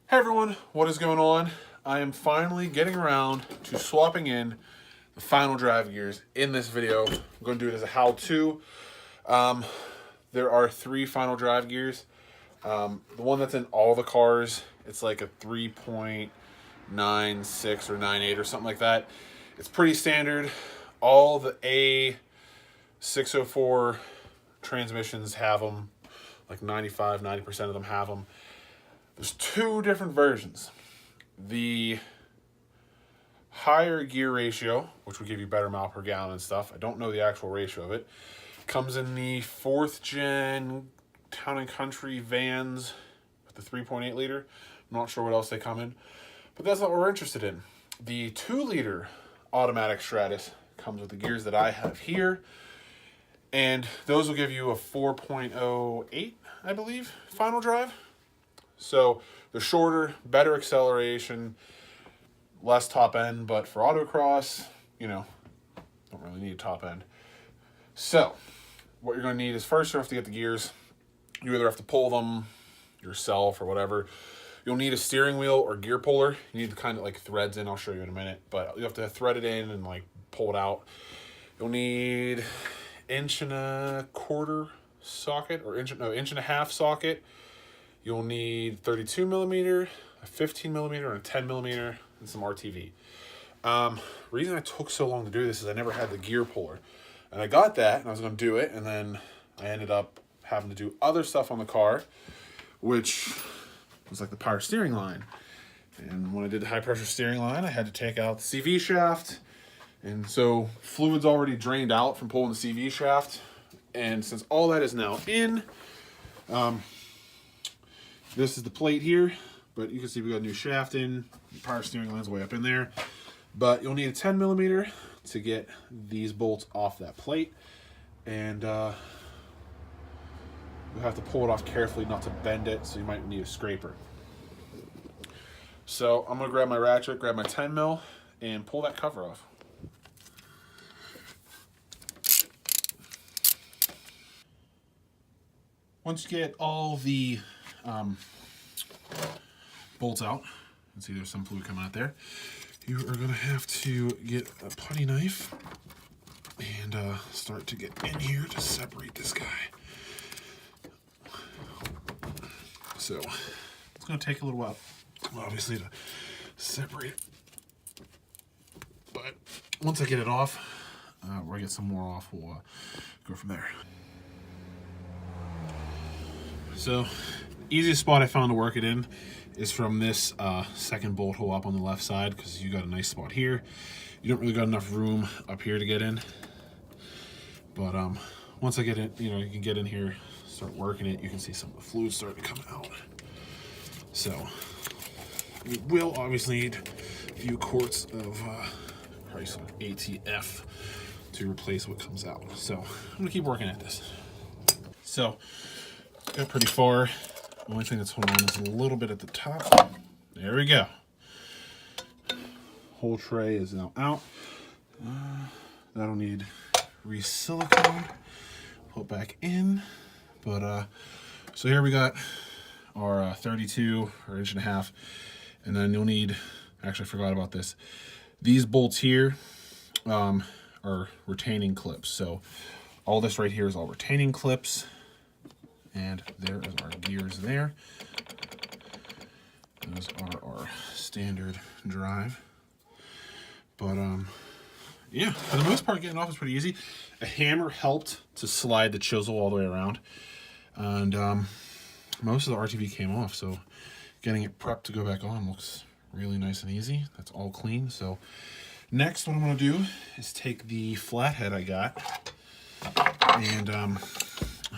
Hey everyone, what is going on? I am finally getting around to swapping in the final drive gears in this video. I'm going to do it as a how-to. There are 3 final drive gears. The one that's in all the cars, it's like a 3.96 or 98 or something like that. It's pretty standard. All the A604 transmissions have them. Like 90% of them have them. There's 2 different versions. The higher gear ratio, which will give you better mile per gallon and stuff. I don't know the actual ratio of it. Comes in the 4th gen Town and Country vans with the 3.8 liter. I'm not sure what else they come in, but that's not what we're interested in. The 2-liter automatic Stratus comes with the gears that I have here, and those will give you a 4.08, I believe, final drive. So they're shorter, better acceleration, less top end, but for autocross, you know, don't really need top end. So what you're going to need is first you have to get the gears. You either have to pull them yourself or whatever. You'll need a steering wheel or gear puller. You need the kind that like threads in. I'll show you in a minute, but you have to thread it in and like pull it out. You'll need 1.25 inch socket or inch and a half socket. You'll need 32 millimeter, a 15 millimeter, and a 10 millimeter, and some RTV. Reason I took so long to do this is I never had the gear puller. And I got that, and I was going to do it, and then I ended up having to do other stuff on the car, which was like the power steering line. And when I did the high pressure steering line, I had to take out the CV shaft. And so fluid's already drained out from pulling the CV shaft. And since all that is now in, this is the plate here, but you can see we got a new shaft in. The power steering line's way up in there. But you'll need a 10 millimeter to get these bolts off that plate. And you'll have to pull it off carefully not to bend it, so you might need a scraper. So I'm gonna grab my ratchet, grab my 10 mil, and pull that cover off. Once you get all the bolts out, you can see there's some fluid coming out there, you are going to have to get a putty knife and start to get in here to separate this guy. So it's going to take a little while, obviously, to separate it, but once I get it off, or I get some more off, we'll go from there. So easiest spot I found to work it in is from this second bolt hole up on the left side, because you got a nice spot here. You don't really got enough room up here to get in, but once I get in, you know, you can get in here, start working it. You can see some of the fluid starting to come out. So we will obviously need a few quarts of probably some ATF to replace what comes out. So I'm gonna keep working at this. So got pretty far. The only thing that's holding on is a little bit at the top. There we go. Whole tray is now out. That'll need re-silicone. Pull it back in. But so here we got our 32 or 1.5 inch, and then you'll need. Actually, I forgot about this. These bolts here are retaining clips. So all this right here is all retaining clips. And there is our gears there. Those are our standard drive. But yeah, for the most part, getting off is pretty easy. A hammer helped to slide the chisel all the way around. And most of the RTV came off, so getting it prepped to go back on looks really nice and easy. That's all clean. So next, what I'm gonna do is take the flathead I got, and I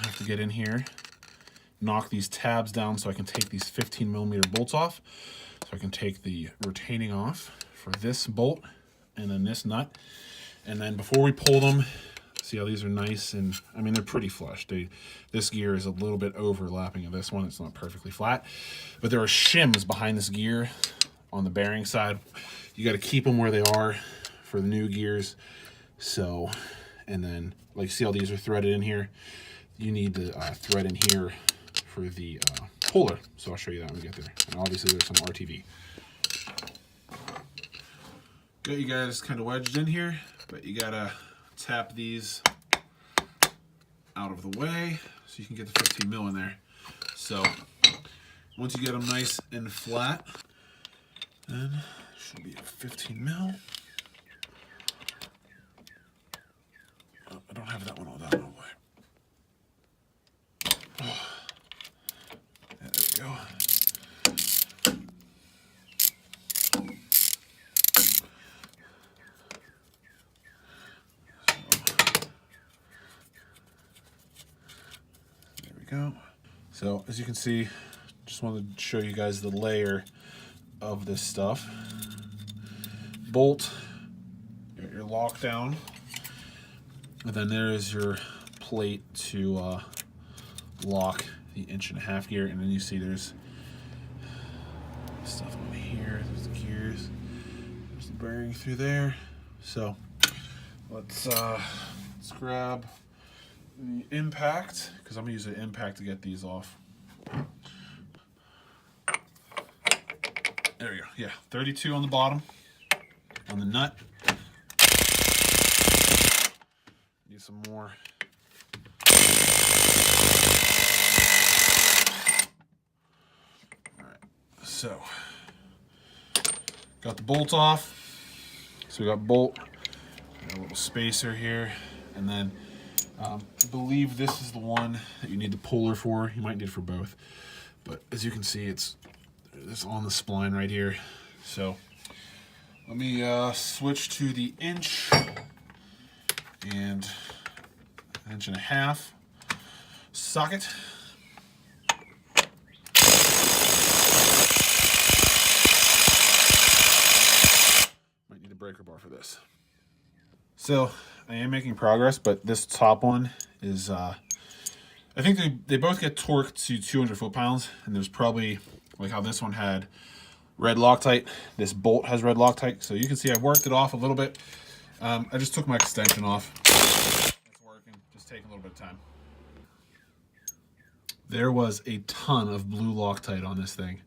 have to get in here, knock these tabs down so I can take these 15 millimeter bolts off. So I can take the retaining off for this bolt and then this nut. And then before we pull them, see how these are nice, and I mean, they're pretty flush. This gear is a little bit overlapping of this one. It's not perfectly flat, but there are shims behind this gear on the bearing side. You got to keep them where they are for the new gears. So, and then like see how these are threaded in here? You need to thread in here for the puller. So I'll show you that when we get there. And obviously there's some RTV. Got you guys kind of wedged in here, but you gotta tap these out of the way so you can get the 15 mil in there. So once you get them nice and flat, then should be a 15 mil. Oh, I don't have that one all down all the way. Oh. Yeah, there we go. Go. So as you can see, just wanted to show you guys the layer of this stuff. Bolt, your lock down, and then there is your plate to lock the 1.5-inch gear, and then you see there's stuff on here, there's the gears, there's the bearing through there. So let's grab the impact, because I'm going to use an impact to get these off. There we go. Yeah, 32 on the bottom, on the nut. Need some more. All right, so got the bolt off. So we got bolt, got a little spacer here, and then I believe this is the one that you need the puller for. You might need it for both, but as you can see, it's on the spline right here. So let me switch to the 1 and 1.5 inch socket. Might need a breaker bar for this. So I am making progress, but this top one is, I think they both get torqued to 200 foot-pounds, and there's probably, like how this one had red Loctite, this bolt has red Loctite. So you can see I worked it off a little bit. I just took my extension off. It's working, just taking a little bit of time. There was a ton of blue Loctite on this thing.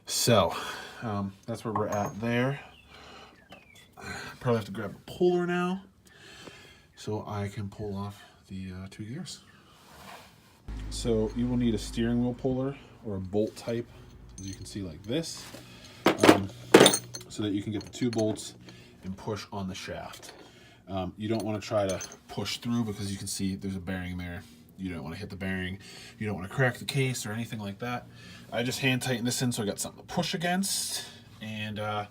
So that's where we're at there. Probably have to grab a puller now so I can pull off the 2 gears. So you will need a steering wheel puller or a bolt type, as you can see, like this, so that you can get the 2 bolts and push on the shaft. You don't want to try to push through because you can see there's a bearing there. You don't want to hit the bearing. You don't want to crack the case or anything like that. I just hand tighten this in so I got something to push against, and I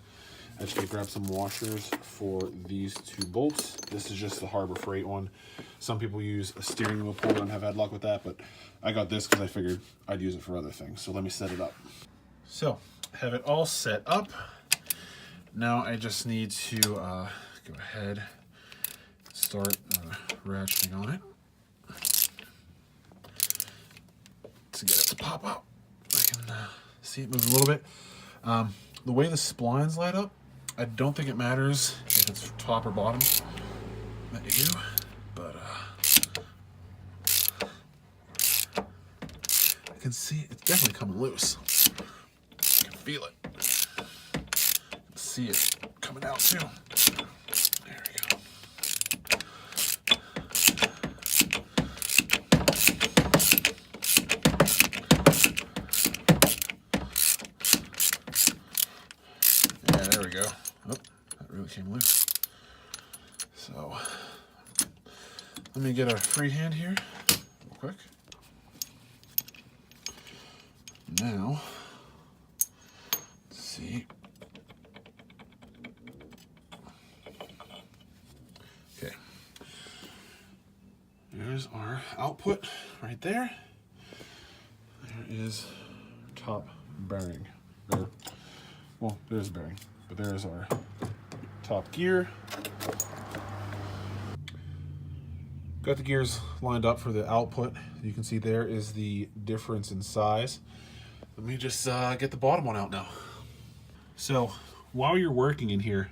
just need to grab some washers for these 2 bolts. This is just the Harbor Freight one. Some people use a steering wheel puller and have had luck with that, but I got this because I figured I'd use it for other things. So let me set it up. So have it all set up. Now I just need to go ahead and start ratcheting on it to get it to pop out. I can see it move a little bit. The way the splines light up, I don't think it matters if it's top or bottom that you do, but I can see it's definitely coming loose. I can feel it. I can see it coming out too. There we go. Yeah, there we go. Oh, that really came loose. So let me get a free hand here real quick. Now, let's see. Okay. There's our output right there. There is top bearing. Well, there's a bearing, but there's our top gear. Got the gears lined up for the output. You can see there is the difference in size. Let me just get the bottom one out now. So while you're working in here,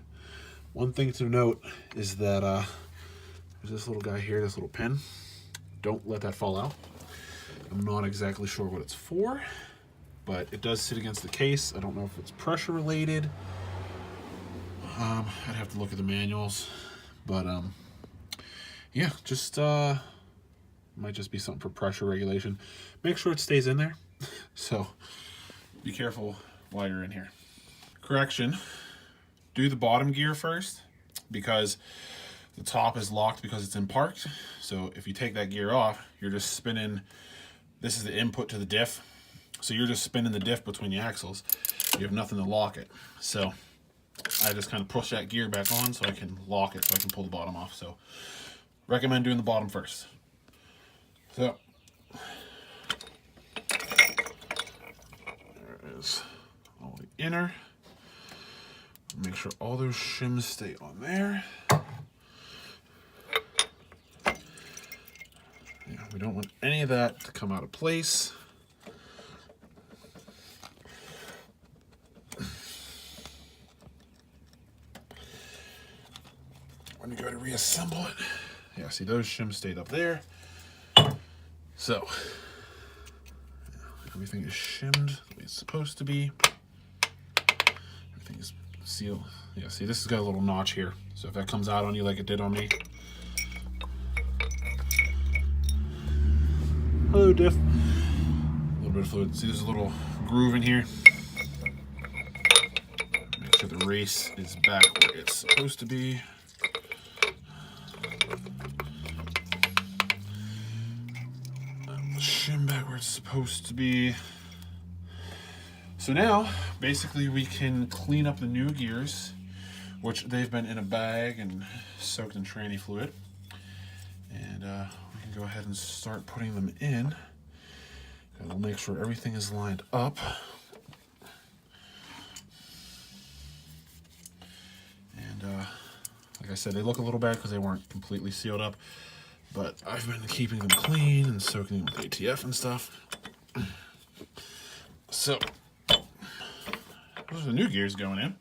one thing to note is that there's this little guy here, this little pin. Don't let that fall out. I'm not exactly sure what it's for, but it does sit against the case. I don't know if it's pressure related. I'd have to look at the manuals, but yeah, just might just be something for pressure regulation. Make sure it stays in there. So be careful while you're in here. Correction, do the bottom gear first because the top is locked because it's in parked. So if you take that gear off, you're just spinning. This is the input to the diff. So you're just spinning the diff between the axles. You have nothing to lock it. So I just kind of push that gear back on so I can lock it so I can pull the bottom off. So recommend doing the bottom first. So there it is, all the inner. Make sure all those shims stay on there. Yeah, we don't want any of that to come out of place. When you go to reassemble it, yeah, see those shims stayed up there. So everything is shimmed the way it's supposed to be. Everything is sealed. Yeah, see, this has got a little notch here. So if that comes out on you like it did on me. Hello, diff. A little bit of fluid. See, there's a little groove in here. Make sure the race is back where it's supposed to be. Shim back where it's supposed to be. So now, basically, we can clean up the new gears, which they've been in a bag and soaked in tranny fluid. And we can go ahead and start putting them in. And we'll make sure everything is lined up. And like I said, they look a little bad because they weren't completely sealed up. But I've been keeping them clean and soaking them with ATF and stuff. So, those are the new gears going in.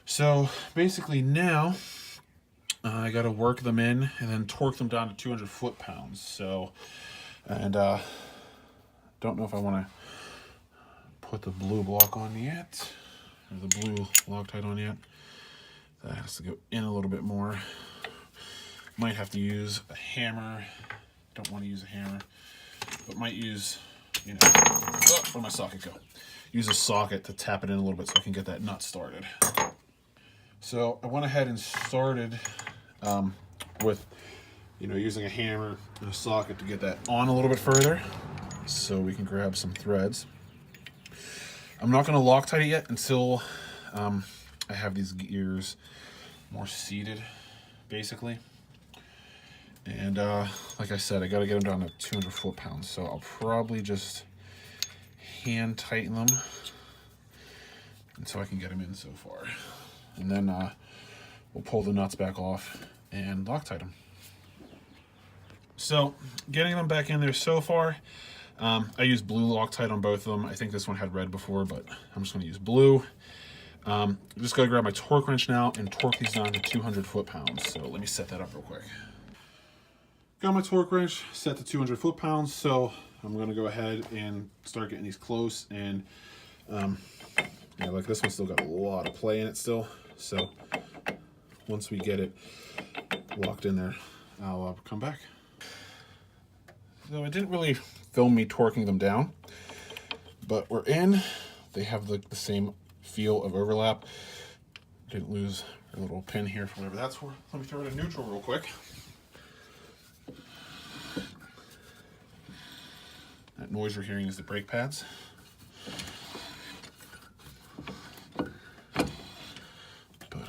So, basically now, I got to work them in and then torque them down to 200 foot-pounds. So, and don't know if I want to put the blue block on yet, or the blue Loctite on yet. That has to go in a little bit more. Might have to use a hammer. Don't want to use a hammer, but might use, you know, oh, where'd my socket go? Use a socket to tap it in a little bit so I can get that nut started. So I went ahead and started with, you know, using a hammer and a socket to get that on a little bit further so we can grab some threads. I'm not going to Loctite it yet until I have these gears more seated, basically. And like I said, I got to get them down to 200 foot-pounds. So I'll probably just hand tighten them until I can get them in so far. And then we'll pull the nuts back off and Loctite them. So getting them back in there so far, I used blue Loctite on both of them. I think this one had red before, but I'm just going to use blue. I'm just going to grab my torque wrench now and torque these down to 200 foot-pounds. So let me set that up real quick. Got my torque wrench set to 200 foot-pounds, so I'm going to go ahead and start getting these close. And yeah, like this one's still got a lot of play in it still. So once we get it locked in there, I'll come back. So I didn't really film me torquing them down, but we're in. They have the same feel of overlap. Didn't lose a little pin here for whatever that's for. Let me throw it in neutral real quick. That noise you're hearing is the brake pads. But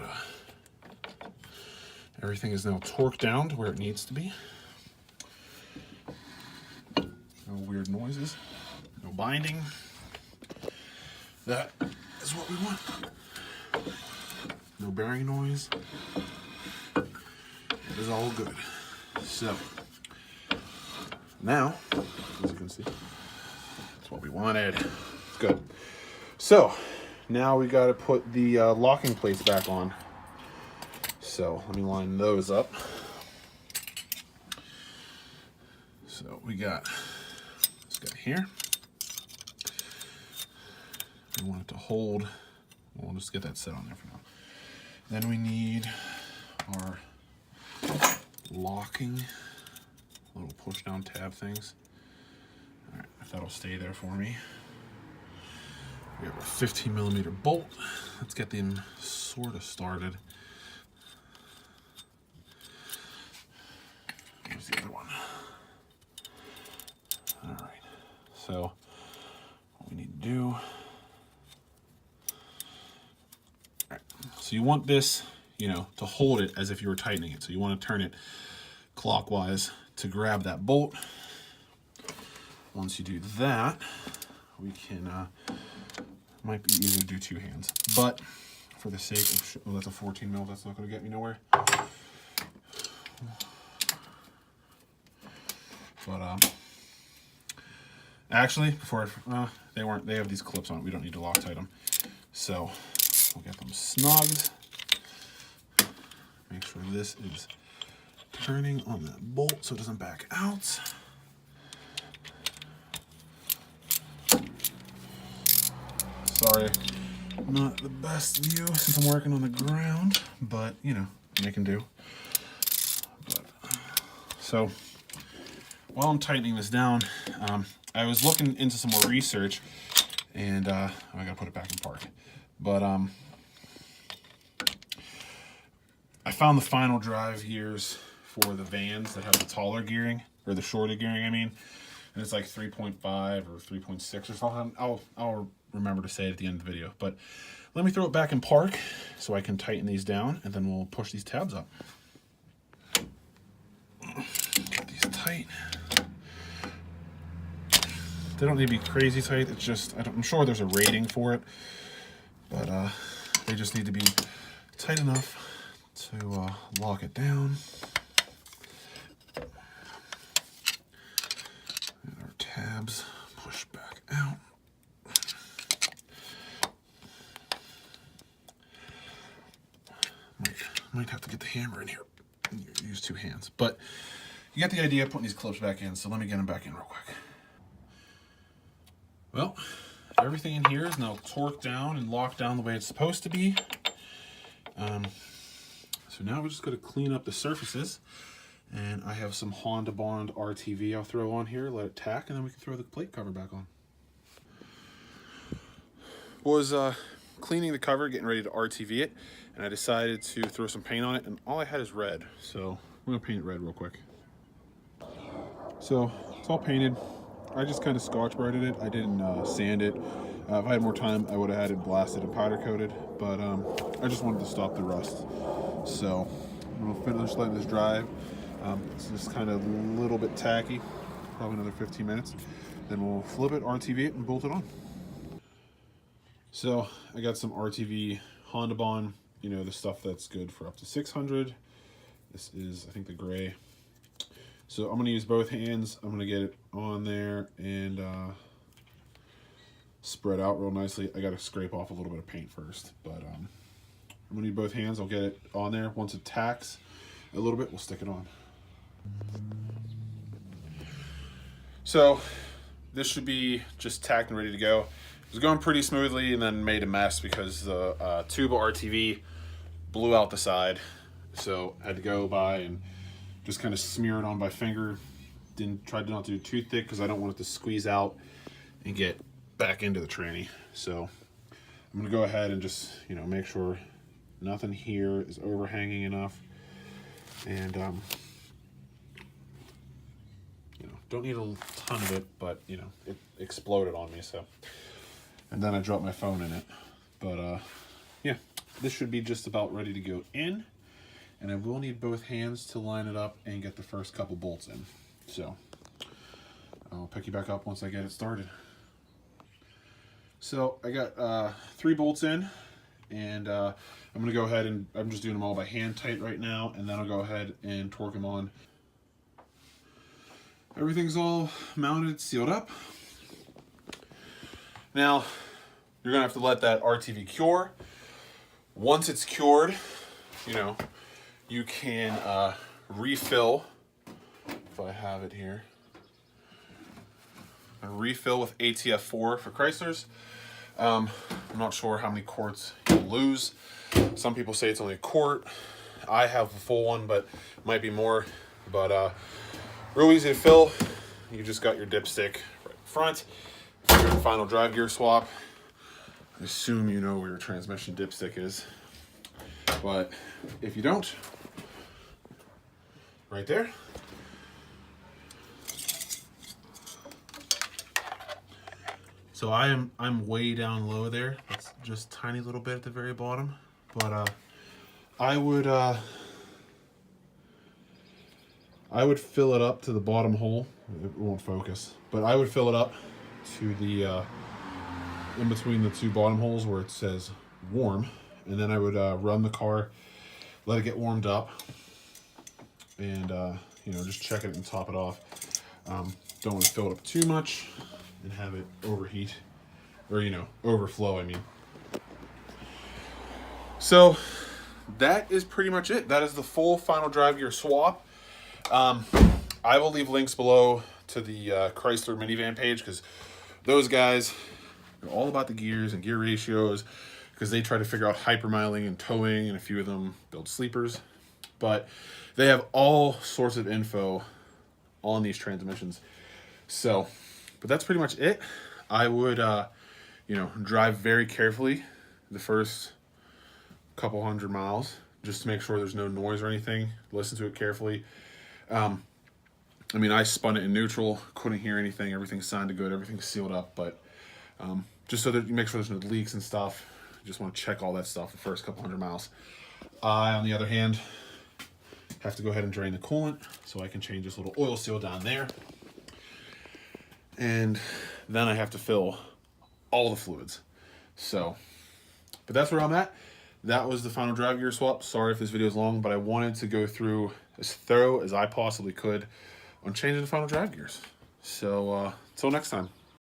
everything is now torqued down to where it needs to be. No weird noises, no binding. That is what we want. No bearing noise. It is all good. So now, as you can see, that's what we wanted. Good. So now we got to put the locking plates back on. So let me line those up. So we got this guy here. We want it to hold. We'll just get that set on there for now. Then we need our locking little push down tab things. All right, if that'll stay there for me. We have a 15mm bolt. Let's get them sort of started. Here's the other one. All right, so what we need to do. All right, so you want this, you know, to hold it as if you were tightening it. So you want to turn it clockwise to grab that bolt. Once you do that, we can, might be easier to do two hands, but for the sake of, oh, that's a 14mm, that's not going to get me nowhere. But actually, before they have these clips on it. We don't need to Loctite them, so we'll get them snugged. Make sure this is turning on that bolt so it doesn't back out. Sorry, not the best view since I'm working on the ground, but you know, making do. But, so while I'm tightening this down, I was looking into some more research, and I gotta put it back in park. But I found the final drive gears for the vans that have the taller gearing, or the shorter gearing, I mean, and it's like 3.5 or 3.6 or something. I'll remember to say it at the end of the video, but let me throw it back in park so I can tighten these down, and then we'll push these tabs up. Get these tight. They don't need to be crazy tight. It's just, I'm sure there's a rating for it, but they just need to be tight enough to lock it down. And our tabs push back out. Might have to get the hammer in here and use two hands, but you get the idea of putting these clips back in, so let me get them back in real quick. Well, everything in here is now torqued down and locked down the way it's supposed to be. So now we're just going to clean up the surfaces, and I have some Honda Bond RTV I'll throw on here, let it tack, and then we can throw the plate cover back on. Was cleaning the cover, getting ready to RTV it, and I decided to throw some paint on it, and all I had is red, so I'm going to paint it red real quick. So it's all painted. I just kind of scotch-brighted it. I didn't sand it. If I had more time, I would have had it blasted and powder coated, but I just wanted to stop the rust. So I'm gonna finish letting this dry. It's just kind of a little bit tacky, probably another 15 minutes. Then we'll flip it, RTV it, and bolt it on. So I got some RTV Honda Bond, you know, the stuff that's good for up to 600. This is, I think, the gray. So I'm gonna use both hands. I'm gonna get it on there and spread out real nicely. I gotta scrape off a little bit of paint first, but I'm gonna need both hands. I'll get it on there. Once it tacks a little bit, we'll stick it on. So this should be just tacked and ready to go. It was going pretty smoothly and then made a mess because the tube of RTV blew out the side. So I had to go by and just kind of smear it on by finger. Tried not to do too thick because I don't want it to squeeze out and get back into the tranny. So I'm gonna go ahead and just, you know, make sure nothing here is overhanging enough, and you know, don't need a ton of it, but you know, it exploded on me. So, and then I dropped my phone in it, but yeah, this should be just about ready to go in, and I will need both hands to line it up and get the first couple bolts in. So I'll pick you back up once I get it started. So I got 3 bolts in, and I'm gonna go ahead and I'm just doing them all by hand tight right now, and then I'll go ahead and torque them on. Everything's all mounted, sealed up. Now you're gonna have to let that RTV cure. Once it's cured, you know, you can refill, if I have it here, a refill with ATF4 for Chryslers. I'm not sure how many quarts you'll lose. Some people say it's only a quart. I have a full one, but it might be more. But real easy to fill. You just got your dipstick right in front. For your final drive gear swap, I assume you know where your transmission dipstick is. But if you don't, right there. So I'm way down low there. It's just a tiny little bit at the very bottom. But I would fill it up to the bottom hole. It won't focus, but I would fill it up to the in between the two bottom holes where it says warm, and then I would run the car, let it get warmed up, and you know, just check it and top it off. Don't want to fill it up too much and have it overheat, or, you know, overflow, I mean. So that is pretty much it. That is the full final drive gear swap. I will leave links below to the Chrysler minivan page, because those guys are all about the gears and gear ratios, because they try to figure out hypermiling and towing, and a few of them build sleepers. But they have all sorts of info on these transmissions. So, but that's pretty much it. I would, you know, drive very carefully the first couple hundred miles, just to make sure there's no noise or anything. Listen to it carefully. I mean, I spun it in neutral, couldn't hear anything. Everything sounded good, everything's sealed up, but just so that you make sure there's no leaks and stuff. Just want to check all that stuff the first couple hundred miles. I, on the other hand, have to go ahead and drain the coolant, so I can change this little oil seal down there. And then I have to fill all the fluids. So, but that's where I'm at. That was the final drive gear swap. Sorry if this video is long, but I wanted to go through as thorough as I possibly could on changing the final drive gears. So, until next time.